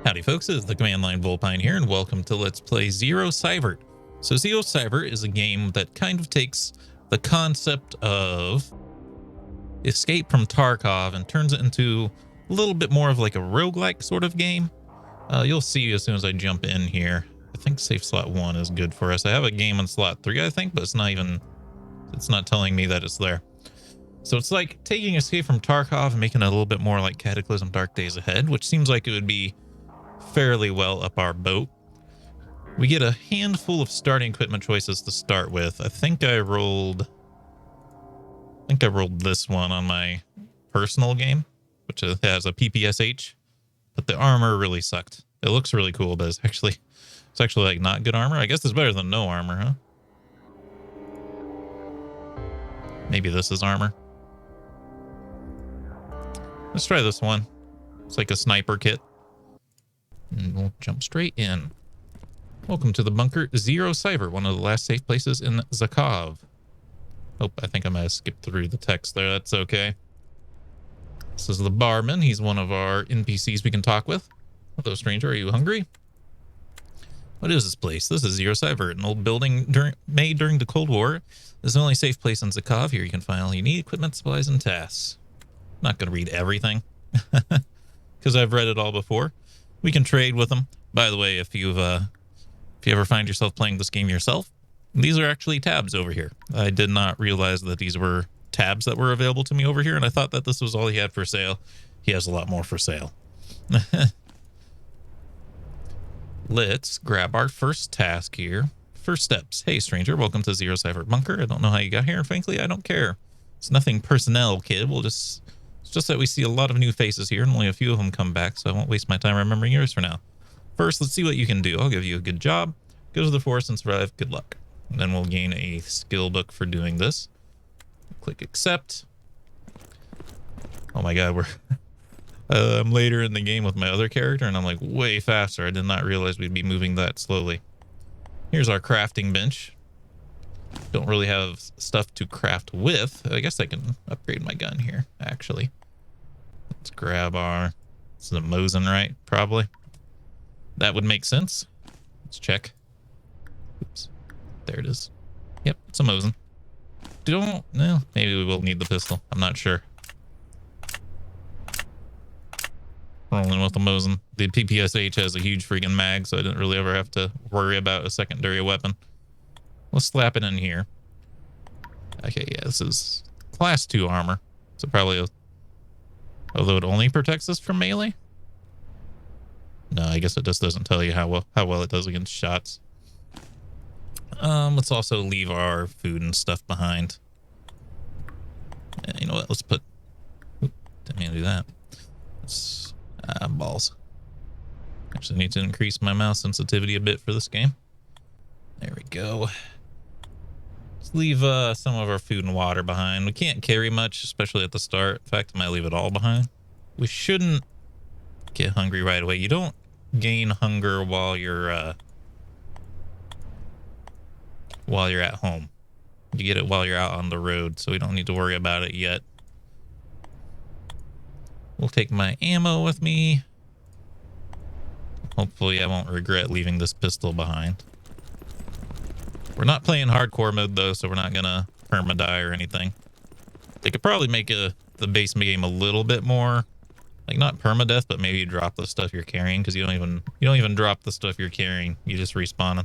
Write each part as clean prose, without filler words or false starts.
Howdy folks, it's the Command Line Vulpine here, and welcome to Let's Play Zero Sievert. So Zero Sievert is a game that kind of takes the concept of escape from Tarkov and turns it into a little bit more of like a roguelike sort of game. You'll see as soon as I jump in here. I think safe slot 1 is good for us. I have a game on slot 3, I think, but it's not telling me that it's there. So it's like taking Escape from Tarkov and making it a little bit more like Cataclysm Dark Days Ahead, which seems like it would be fairly well up our boat. We get a handful of starting equipment choices to start with. I think I rolled this one on my personal game, which has a PPSH, but the armor really sucked. It looks really cool, but it's actually like not good armor. I guess it's better than no armor, huh? Maybe this is armor. Let's try this one. It's like a sniper kit. And we'll jump straight in. Welcome to the bunker, Zero Sievert, one of the last safe places in Zakov. Oh, I think I might have skipped through the text there. That's okay. This is the barman. He's one of our NPCs we can talk with. Hello, stranger. Are you hungry? What is this place? This is Zero Sievert, an old building made during the Cold War. This is the only safe place in Zakov. Here you can find all you need, equipment, supplies, and tasks. I'm not going to read everything because I've read it all before. We can trade with them. By the way, if you ever find yourself playing this game yourself, these are actually tabs over here. I did not realize that these were tabs that were available to me over here, and I thought that this was all he had for sale. He has a lot more for sale. Let's grab our first task here. First steps. Hey, stranger, welcome to Zero Sievert Bunker. I don't know how you got here, and frankly, I don't care. It's nothing personnel, kid. It's just that we see a lot of new faces here, and only a few of them come back, so I won't waste my time remembering yours for now. First, let's see what you can do. I'll give you a good job. Go to the forest and survive. Good luck. And then we'll gain a skill book for doing this. Click accept. Oh my god, I'm later in the game with my other character, and I'm like way faster. I did not realize we'd be moving that slowly. Here's our crafting bench. Don't really have stuff to craft with. I guess I can upgrade my gun here, actually. Let's grab our... This is a Mosin, right? Probably. That would make sense. Let's check. Oops. There it is. Yep, it's a Mosin. No, maybe we will need the pistol. I'm not sure. Rolling with the Mosin. The PPSH has a huge freaking mag, so I didn't really ever have to worry about a secondary weapon. Let's slap it in here. Okay, yeah, this is class 2 armor. So probably, although it only protects us from melee. No, I guess it just doesn't tell you how well it does against shots. Let's also leave our food and stuff behind. And you know what? Let's put... Oop, didn't mean to do that. Let's... balls. Actually need to increase my mouse sensitivity a bit for this game. There we go. Let's leave some of our food and water behind. We can't carry much, especially at the start. In fact, I might leave it all behind. We shouldn't get hungry right away. You don't gain hunger while you're at home. You get it while you're out on the road, so we don't need to worry about it yet. We'll take my ammo with me. Hopefully I won't regret leaving this pistol behind. We're not playing hardcore mode though, so we're not gonna perma-die or anything. They could probably make the base game a little bit more, like not permadeath, but maybe drop the stuff you're carrying, because you don't even drop the stuff you're carrying. You just respawn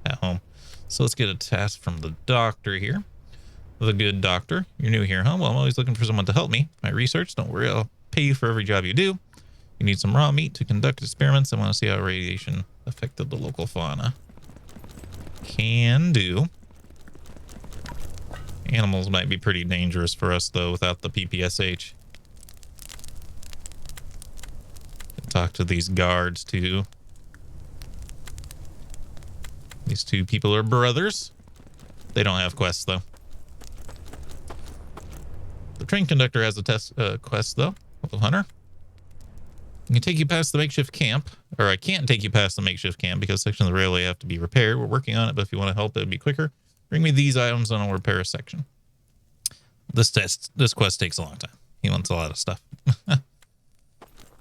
at home. So let's get a task from the doctor here. The good doctor. You're new here, huh? Well, I'm always looking for someone to help me. My research, don't worry, I'll pay you for every job you do. You need some raw meat to conduct experiments. I want to see how radiation affected the local fauna. Can do. Animals might be pretty dangerous for us, though, without the PPSH. Talk to these guards, too. These two people are brothers. They don't have quests, though. The train conductor has a quest, though. Hello, Hunter. I can take you past the makeshift camp, or I can't take you past the makeshift camp because sections of the railway have to be repaired. We're working on it, but if you want to help, it'd be quicker. Bring me these items and I'll repair a section. This quest takes a long time. He wants a lot of stuff.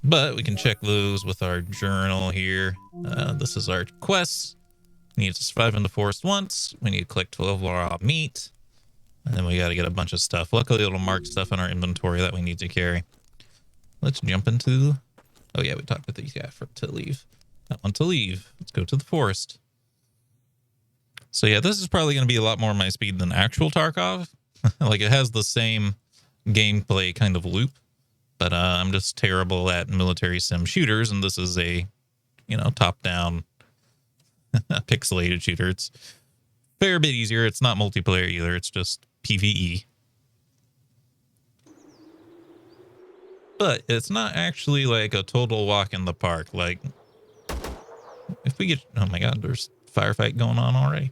But we can check those with our journal here. This is our quest. We need to survive in the forest once. We need to collect 12 raw meat. And then we got to get a bunch of stuff. Luckily, it'll mark stuff in our inventory that we need to carry. Let's jump into... Oh, yeah, we talked with these guys to leave. That one to leave. Let's go to the forest. So, yeah, this is probably going to be a lot more my speed than actual Tarkov. Like, it has the same gameplay kind of loop. But I'm just terrible at military sim shooters, and this is a, top-down pixelated shooter. It's a fair bit easier. It's not multiplayer either. It's just PvE. But it's not actually like a total walk in the park. Like, if we get... Oh my god, there's a firefight going on already.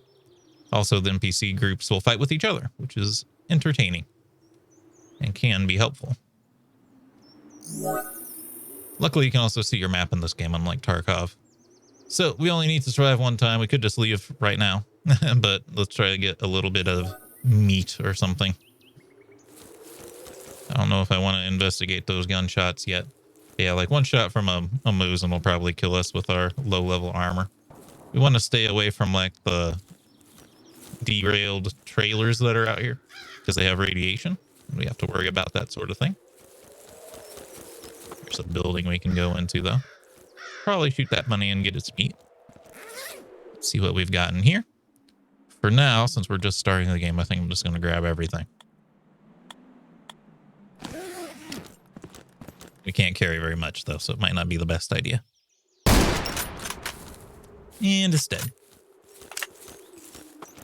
Also, the NPC groups will fight with each other, which is entertaining and can be helpful. Luckily, you can also see your map in this game, unlike Tarkov. So, we only need to survive one time. We could just leave right now. But let's try to get a little bit of meat or something. I don't know if I want to investigate those gunshots yet. Yeah, like one shot from a missim will probably kill us with our low-level armor. We want to stay away from, like, the derailed trailers that are out here, because they have radiation. We have to worry about that sort of thing. There's a building we can go into, though. Probably shoot that money and get its meat. Let's see what we've got in here. For now, since we're just starting the game, I think I'm just going to grab everything. We can't carry very much, though, so it might not be the best idea. And it's dead.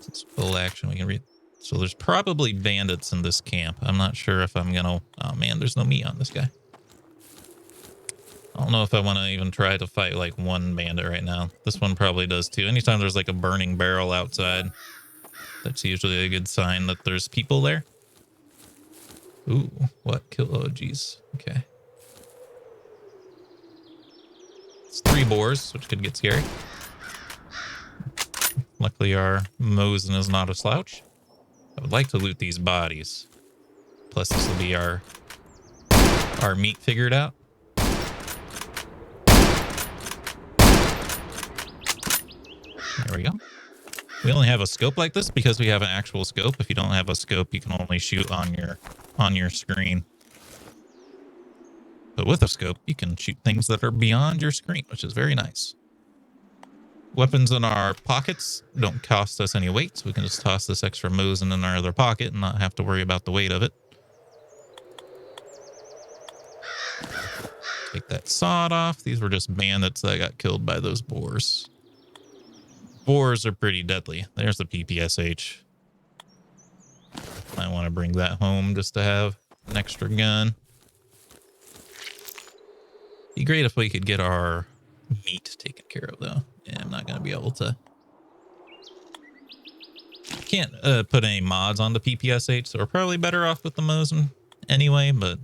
It's full action. We can read. So there's probably bandits in this camp. I'm not sure if I'm going to... Oh, man, there's no meat on this guy. I don't know if I want to even try to fight, like, one bandit right now. This one probably does, too. Anytime there's, like, a burning barrel outside, that's usually a good sign that there's people there. Ooh, what? Kill... Oh, geez. Okay. It's 3 boars, which could get scary. Luckily, our Mosin is not a slouch. I would like to loot these bodies. Plus, this will be our meat figured out. There we go. We only have a scope like this because we have an actual scope. If you don't have a scope, you can only shoot on your screen. But with a scope, you can shoot things that are beyond your screen, which is very nice. Weapons in our pockets don't cost us any weight, so we can just toss this extra Mosin in our other pocket and not have to worry about the weight of it. Take that sod off. These were just bandits that got killed by those boars. Boars are pretty deadly. There's the PPSH. I want to bring that home just to have an extra gun. Be great if we could get our meat taken care of, though. Yeah, I'm not going to be able to. Can't put any mods on the PPSH, so we're probably better off with the Mosin anyway, but...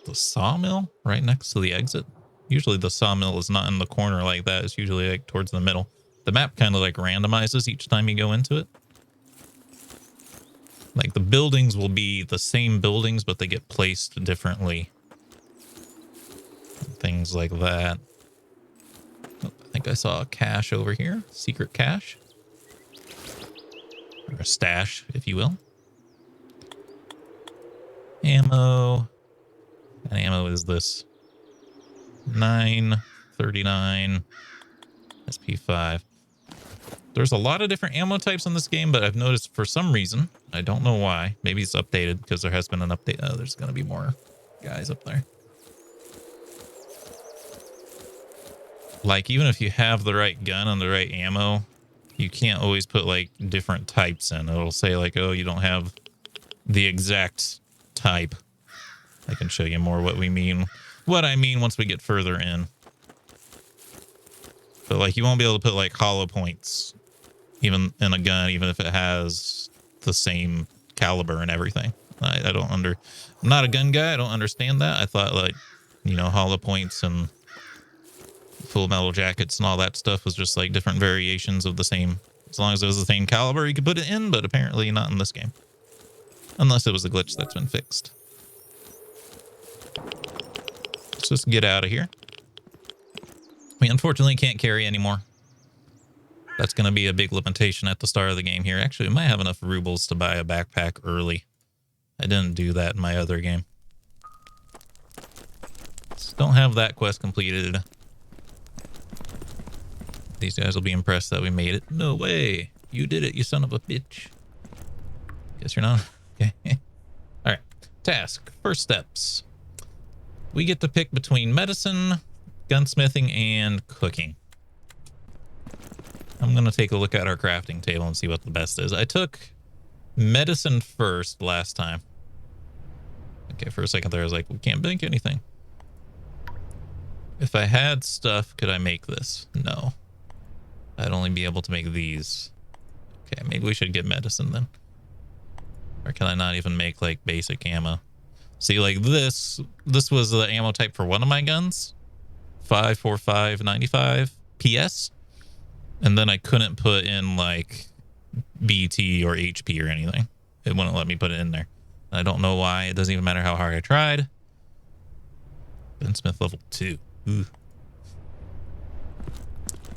The sawmill right next to the exit. Usually the sawmill is not in the corner like that. It's usually like towards the middle. The map kind of like randomizes each time you go into it. Like the buildings will be the same buildings, but they get placed differently. Things like that. Oh, I think I saw a cache over here. Secret cache. Or a stash, if you will. Ammo. And ammo is this 939 SP5. There's a lot of different ammo types in this game, but I've noticed for some reason, I don't know why, maybe it's updated because there has been an update. Oh, there's going to be more guys up there. Like, even if you have the right gun and the right ammo, you can't always put, like, different types in. It'll say, like, oh, you don't have the exact type. I can show you more what we mean. What I mean once we get further in. But, like, you won't be able to put, like, hollow points even in a gun, even if it has the same caliber and everything. I don't I'm not a gun guy. I don't understand that. I thought, like, you know, hollow points and full metal jackets and all that stuff was just, like, different variations of the same. As long as it was the same caliber, you could put it in, but apparently not in this game. Unless it was a glitch that's been fixed. Let's just get out of here. We unfortunately can't carry anymore. That's going to be a big limitation at the start of the game here. Actually, we might have enough rubles to buy a backpack early. I didn't do that in my other game. Just don't have that quest completed. These guys will be impressed that we made it. No way. You did it, you son of a bitch. Guess you're not. Okay. All right. Task. First steps. We get to pick between medicine, gunsmithing, and cooking. I'm going to take a look at our crafting table and see what the best is. I took medicine first last time. Okay, for a second there, I was like, we can't make anything. If I had stuff, could I make this? No. I'd only be able to make these. Okay, maybe we should get medicine then. Or can I not even make, like, basic ammo? See, like, this was the ammo type for one of my guns. 5.45 95 PS. And then I couldn't put in, like, BT or HP or anything. It wouldn't let me put it in there. I don't know why. It doesn't even matter how hard I tried. Gunsmith level 2. Ooh.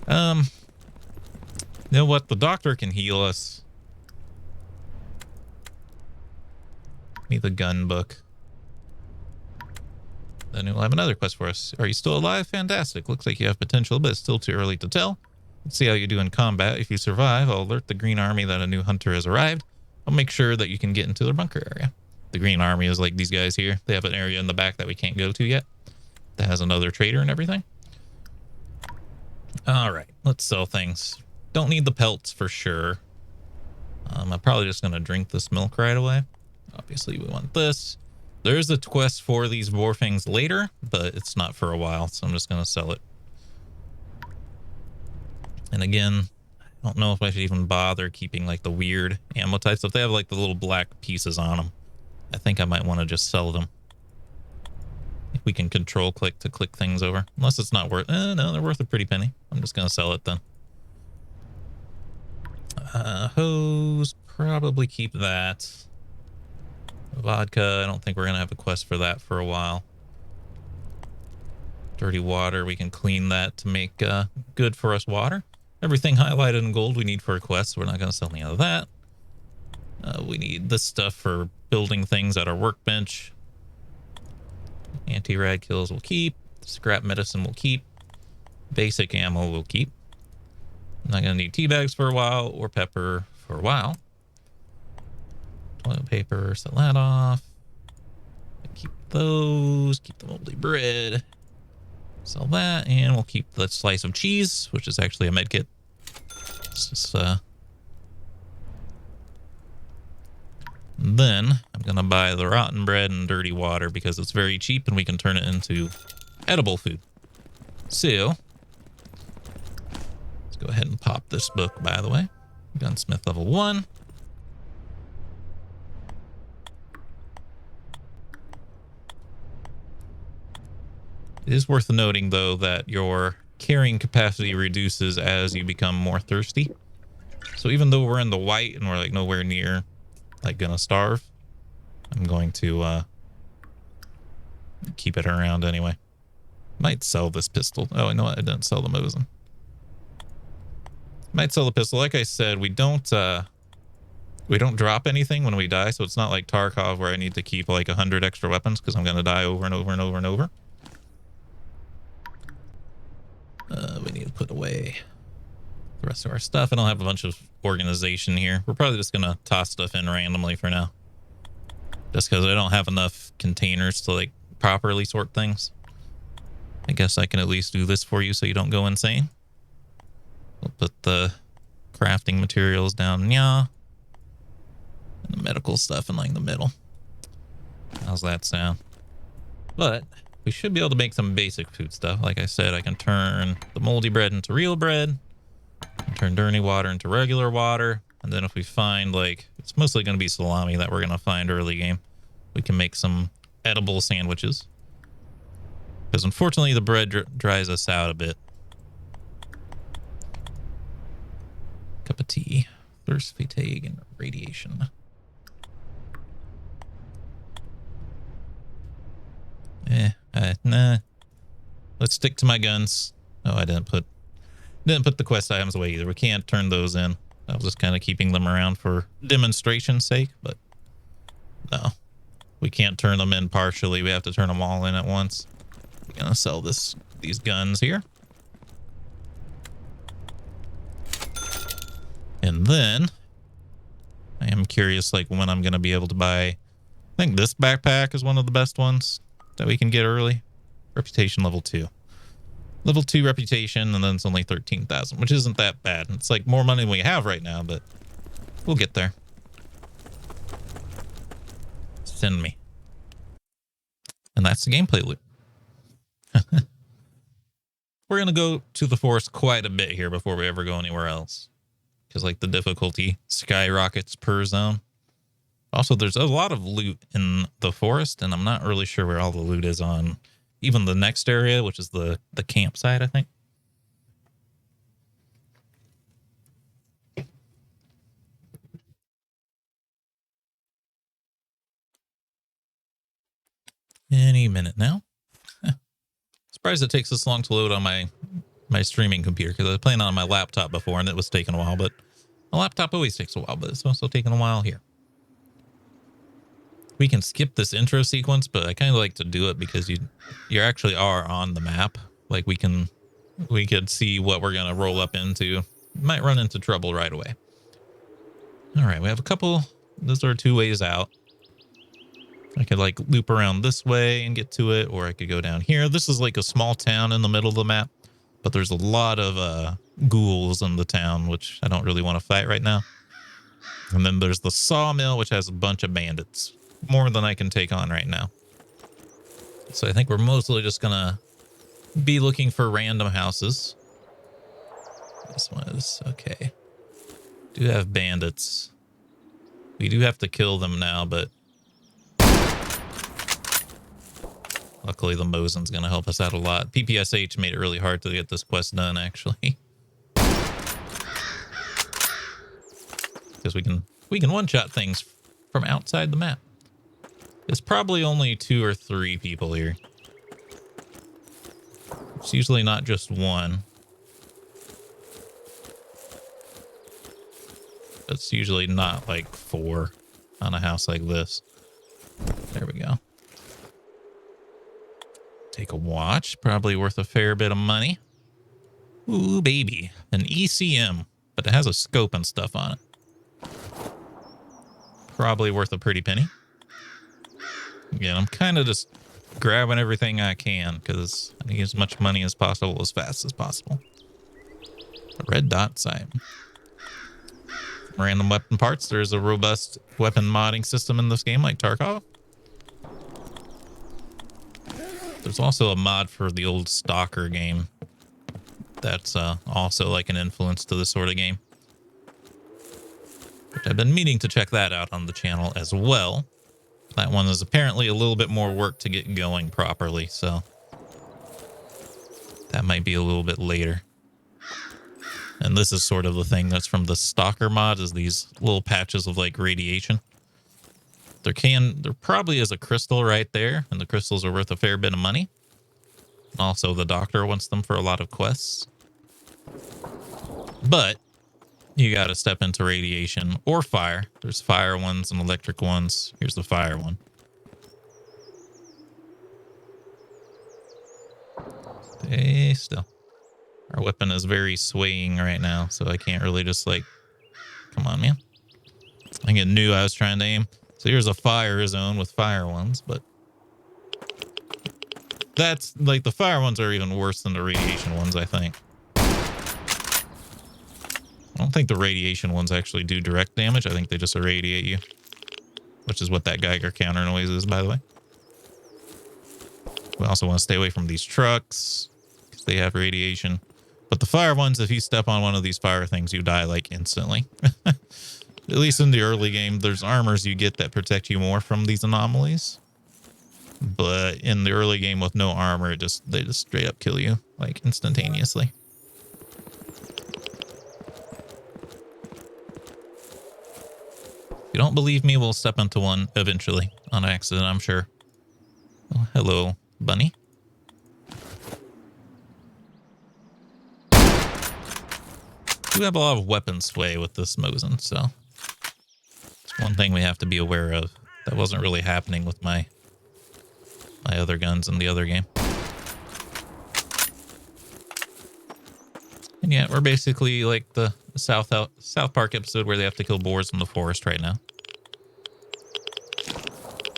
You know what? The doctor can heal us. Give me the gun book. Then he'll have another quest for us. Are you still alive? Fantastic. Looks like you have potential, but it's still too early to tell. Let's see how you do in combat. If you survive, I'll alert the Green Army that a new hunter has arrived. I'll make sure that you can get into their bunker area. The Green Army is like these guys here. They have an area in the back that we can't go to yet. That has another trader and everything. All right, let's sell things. Don't need the pelts for sure. I'm probably just going to drink this milk right away. Obviously, we want this. There's a quest for these Vorfangs later, but it's not for a while, so I'm just going to sell it. And again, I don't know if I should even bother keeping like the weird ammo types. If they have like the little black pieces on them, I think I might want to just sell them. If we can control click to click things over. Unless it's not worth... no, they're worth a pretty penny. I'm just going to sell it then. Hose, probably keep that. Vodka, I don't think we're going to have a quest for that for a while. Dirty water, we can clean that to make good for us water. Everything highlighted in gold we need for a quest, so we're not going to sell any of that. We need this stuff for building things at our workbench. Anti-rad kills we'll keep. Scrap medicine we'll keep. Basic ammo we'll keep. I'm not going to need tea bags for a while, or pepper for a while. Toilet paper, sell that off. Keep those. Keep the moldy bread. Sell that, and we'll keep the slice of cheese, which is actually a med kit. It's just, then I'm going to buy the rotten bread and dirty water because it's very cheap and we can turn it into edible food. So, let's go ahead and pop this book, by the way. Gunsmith level 1. It is worth noting, though, that your carrying capacity reduces as you become more thirsty. So even though we're in the white and we're like nowhere near like gonna starve, I'm going to keep it around anyway. Might sell this pistol. Oh, I know what? I didn't sell the Mosin. Might sell the pistol. Like I said, we don't drop anything when we die, so it's not like Tarkov where I need to keep like 100 extra weapons because I'm gonna die over and over and over and over. We need to put away the rest of our stuff. I don't have a bunch of organization here. We're probably just gonna toss stuff in randomly for now, just because I don't have enough containers to like properly sort things. I guess I can at least do this for you so you don't go insane. We'll put the crafting materials down, yeah, and the medical stuff in like the middle. How's that sound? But we should be able to make some basic food stuff. Like I said, I can turn the moldy bread into real bread, turn dirty water into regular water, and then if we find, like, it's mostly going to be salami that we're going to find early game, we can make some edible sandwiches. Because unfortunately the bread dries us out a bit. Cup of tea, thirst, fatigue, and radiation. Nah. Let's stick to my guns. Oh, I didn't put the quest items away either. We can't turn those in. I was just kind of keeping them around for demonstration's sake, but no. We can't turn them in partially. We have to turn them all in at once. I'm gonna sell these guns here. And then I am curious like when I'm gonna be able to buy, I think this backpack is one of the best ones that we can get early. Reputation level 2. Level 2 reputation, and then it's only 13,000, which isn't that bad. It's like more money than we have right now, but we'll get there. Send me. And that's the gameplay loop. We're going to go to the forest quite a bit here before we ever go anywhere else. Because like the difficulty skyrockets per zone. Also, there's a lot of loot in the forest, and I'm not really sure where all the loot is on even the next area, which is the campsite, I think. Any minute now. Surprised it takes this long to load on my streaming computer, because I was playing on my laptop before and it was taking a while, but my laptop always takes a while, but it's also taking a while here. We can skip this intro sequence, but I kind of like to do it because you actually are on the map. Like we could see what we're gonna roll up into. Might run into trouble right away. All right, we have a couple. Those are 2 ways out. I could like loop around this way and get to it, or I could go down here. This is like a small town in the middle of the map, but there's a lot of ghouls in the town, which I don't really want to fight right now. And then there's the sawmill, which has a bunch of bandits. More than I can take on right now. So I think we're mostly just gonna be looking for random houses. This one is okay. Do have bandits. We do have to kill them now, but luckily the Mosin's gonna help us out a lot. PPSH made it really hard to get this quest done, actually. Because we can one-shot things from outside the map. There's probably only 2 or 3 people here. It's usually not just one. It's usually not like 4 on a house like this. There we go. Take a watch. Probably worth a fair bit of money. Ooh, baby. An ECM. But it has a scope and stuff on it. Probably worth a pretty penny. Again, I'm kind of just grabbing everything I can because I need as much money as possible as fast as possible. A red dot sight. Random weapon parts. There's a robust weapon modding system in this game like Tarkov. There's also a mod for the old Stalker game that's also like an influence to this sort of game. Which I've been meaning to check that out on the channel as well. That one is apparently a little bit more work to get going properly, so that might be a little bit later. And this is sort of the thing that's from the Stalker mod, is these little patches of like radiation. There probably is a crystal right there, and the crystals are worth a fair bit of money. Also, the doctor wants them for a lot of quests. But you got to step into radiation or fire. There's fire ones and electric ones. Here's the fire one. Stay still. Our weapon is very swaying right now, so I can't really just like... Come on, man. I think it knew I was trying to aim. So here's a fire zone with fire ones, but... That's, like, the fire ones are even worse than the radiation ones, I think. I don't think the radiation ones actually do direct damage. I think they just irradiate you. Which is what that Geiger counter noise is, by the way. We also want to stay away from these trucks, because they have radiation. But the fire ones, if you step on one of these fire things, you die, like, instantly. At least in the early game, there's armors you get that protect you more from these anomalies. But in the early game with no armor, they just straight up kill you, like, instantaneously. If you don't believe me, we'll step into one eventually on accident, I'm sure. Oh, hello, bunny. We have a lot of weapon sway with this Mosin, so it's one thing we have to be aware of. That wasn't really happening with my other guns in the other game. And yeah, we're basically like the South Park episode where they have to kill boars in the forest right now.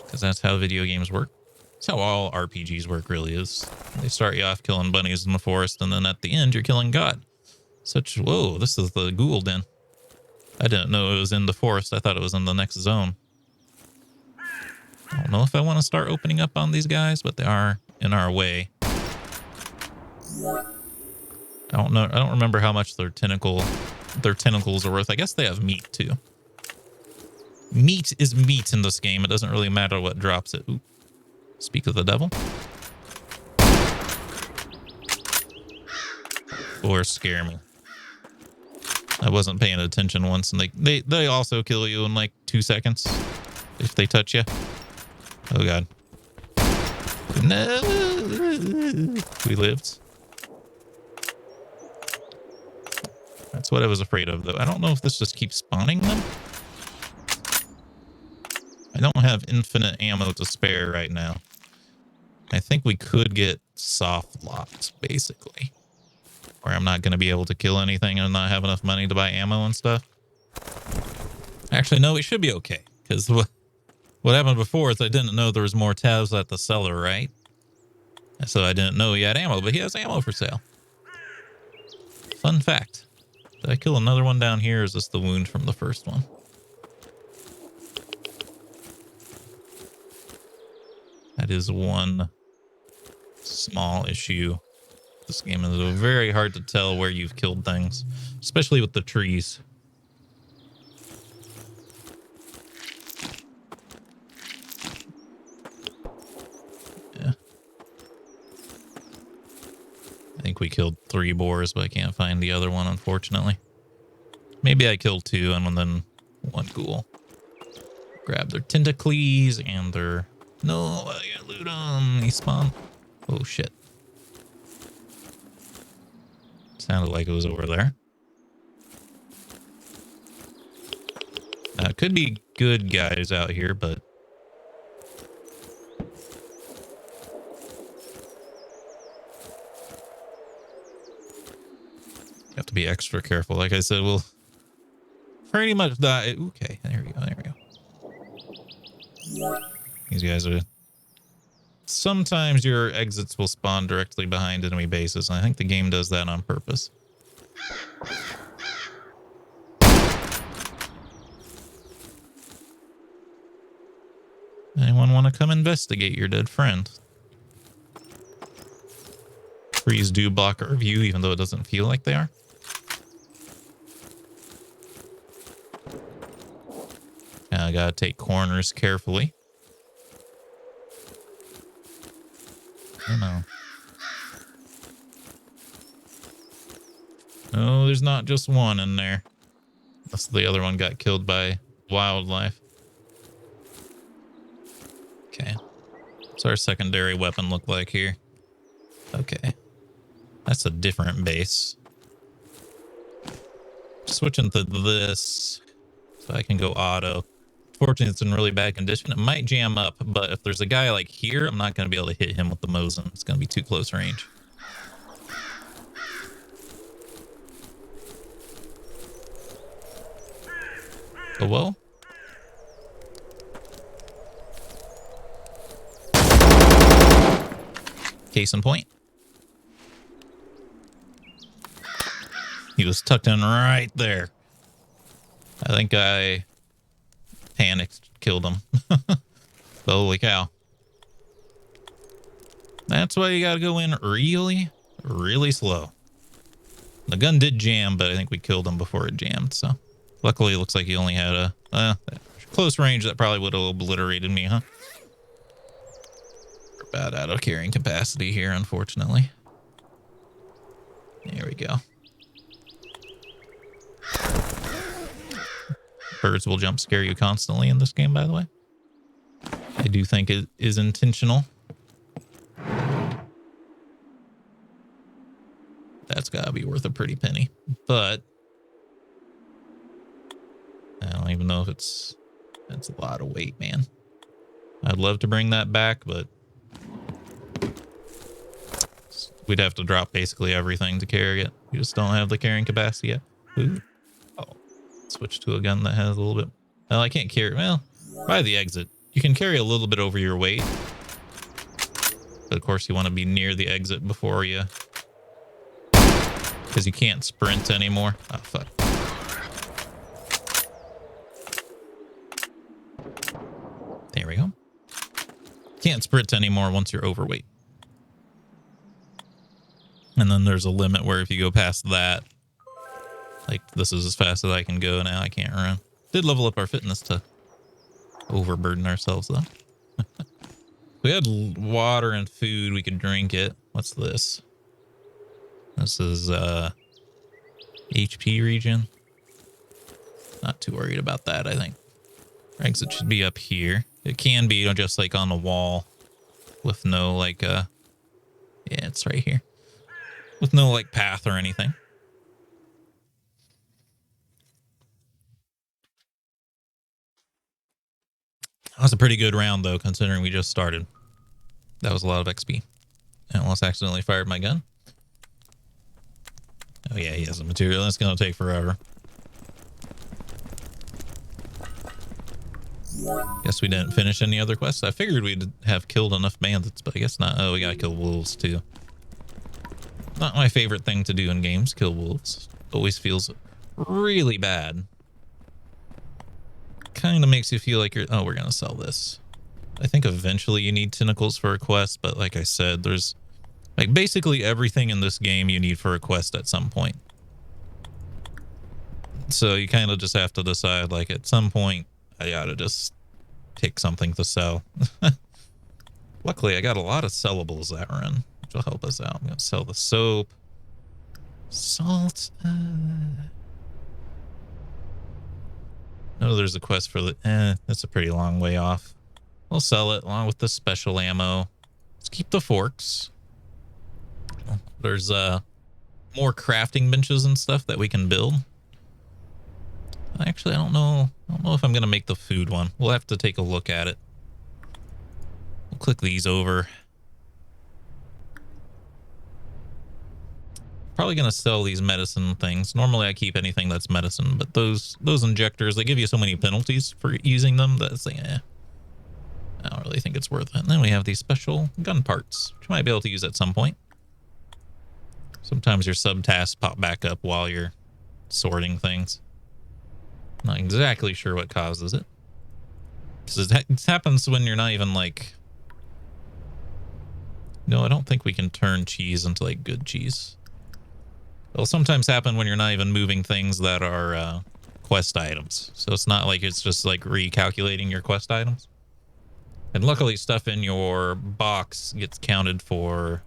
Because that's how video games work. That's how all RPGs work, really, is. They start you off killing bunnies in the forest, and then at the end, you're killing God. Whoa, this is the ghoul den. I didn't know it was in the forest. I thought it was in the next zone. I don't know if I want to start opening up on these guys, but they are in our way. I don't know. I don't remember how much their tentacles are worth. I guess they have meat too. Meat is meat in this game. It doesn't really matter what drops it. Ooh. Speak of the devil. Or scare me. I wasn't paying attention once, and they also kill you in like 2 seconds if they touch you. Oh god. No. We lived. That's what I was afraid of, though. I don't know if this just keeps spawning them. I don't have infinite ammo to spare right now. I think we could get soft locked, basically. Where I'm not going to be able to kill anything and not have enough money to buy ammo and stuff. Actually, no, it should be okay. Because what happened before is I didn't know there was more tabs at the seller, right? So I didn't know he had ammo, but he has ammo for sale. Fun fact. Did I kill another one down here, or is this the wound from the first one? That is one small issue. This game is very hard to tell where you've killed things, especially with the trees. Yeah. I think we killed 3 boars, but I can't find the other one, unfortunately. Maybe I killed 2 and then 1 ghoul. Grab their tentacles and their... No, I gotta loot them. He spawned. Oh, shit. Sounded like it was over there. It could be good guys out here, but... You have to be extra careful. Like I said, we'll pretty much die. Okay, there we go, there we go. These guys are... Sometimes your exits will spawn directly behind enemy bases, and I think the game does that on purpose. Anyone want to come investigate your dead friend? Trees do block our view, even though it doesn't feel like they are. I gotta take corners carefully. Oh no. Oh, there's not just one in there. Unless the other one got killed by wildlife. Okay. What's our secondary weapon look like here? Okay. That's a different base. Switching to this so I can go auto. Fortunately, it's in really bad condition. It might jam up, but if there's a guy like here, I'm not going to be able to hit him with the Mosin. It's going to be too close range. Oh, well. Case in point. He was tucked in right there. I think I panicked, killed him. Holy cow. That's why you gotta go in really, really slow. The gun did jam, but I think we killed him before it jammed, so. Luckily, it looks like he only had a close range that probably would have obliterated me, huh? We're about out of carrying capacity here, unfortunately. There we go. Birds will jump scare you constantly in this game, by the way. I do think it is intentional. That's gotta be worth a pretty penny. But even know if that's a lot of weight, man. I'd love to bring that back, but we'd have to drop basically everything to carry it. We just don't have the carrying capacity yet. Ooh. Oh, switch to a gun that has a little bit. Well, I can't carry. Well, by the exit, you can carry a little bit over your weight. But of course, you want to be near the exit before you, because you can't sprint anymore. Oh, fuck. There we go. Can't sprint anymore once you're overweight. And then there's a limit where if you go past that, like this is as fast as I can go now, I can't run. Did level up our fitness to overburden ourselves though. We had water and food, we could drink it. What's this? This is HP region. Not too worried about that, I think. Our exit should be up here. It can be just like on the wall with no like yeah, it's right here. With no like path or anything. That was a pretty good round though, considering we just started. That was a lot of XP. I almost accidentally fired my gun. Oh yeah, he has a material. That's gonna take forever. Guess we didn't finish any other quests. I figured we'd have killed enough bandits, but I guess not. Oh, we gotta kill wolves too. Not my favorite thing to do in games, kill wolves. Always feels really bad. Kind of makes you feel like you're... Oh, we're gonna sell this. I think eventually you need tentacles for a quest, but like I said, there's like basically everything in this game you need for a quest at some point. So you kind of just have to decide, like at some point, I gotta just pick something to sell. Luckily, I got a lot of sellables that run, which will help us out. I'm gonna sell the soap. Salt. No, there's a quest for the... that's a pretty long way off. We'll sell it along with the special ammo. Let's keep the forks. There's more crafting benches and stuff that we can build. Actually, I don't know if I'm gonna make the food one. We'll have to take a look at it. We'll click these over. Probably gonna sell these medicine things. Normally I keep anything that's medicine, but those injectors, they give you so many penalties for using them that it's like, I don't really think it's worth it. And then we have these special gun parts, which you might be able to use at some point. Sometimes your subtasks pop back up while you're sorting things. Not exactly sure what causes it. Because it happens when you're not even like... No, I don't think we can turn cheese into like good cheese. It'll sometimes happen when you're not even moving things that are quest items. So it's not like it's just like recalculating your quest items. And luckily stuff in your box gets counted for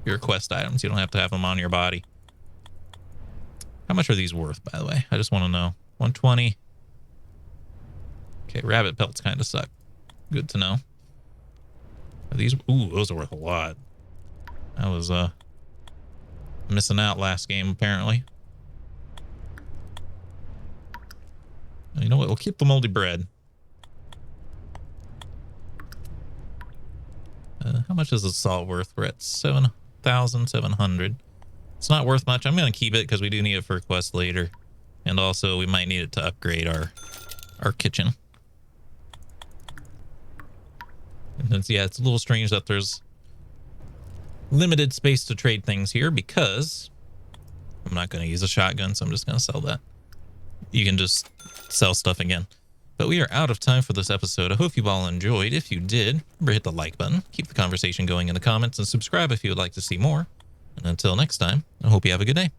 your quest items. You don't have to have them on your body. How much are these worth, by the way? I just want to know. 120. Okay, rabbit pelts kind of suck. Good to know. Are these... Ooh, those are worth a lot. I was missing out last game, apparently. You know what? We'll keep the moldy bread. How much is the salt worth? We're at 7,700. It's not worth much. I'm going to keep it because we do need it for a quest later. And also, we might need it to upgrade our kitchen. And yeah, it's a little strange that there's limited space to trade things here because I'm not going to use a shotgun, so I'm just going to sell that. You can just sell stuff again. But we are out of time for this episode. I hope you all enjoyed. If you did, remember hit the like button, keep the conversation going in the comments, and subscribe if you would like to see more. And until next time, I hope you have a good day.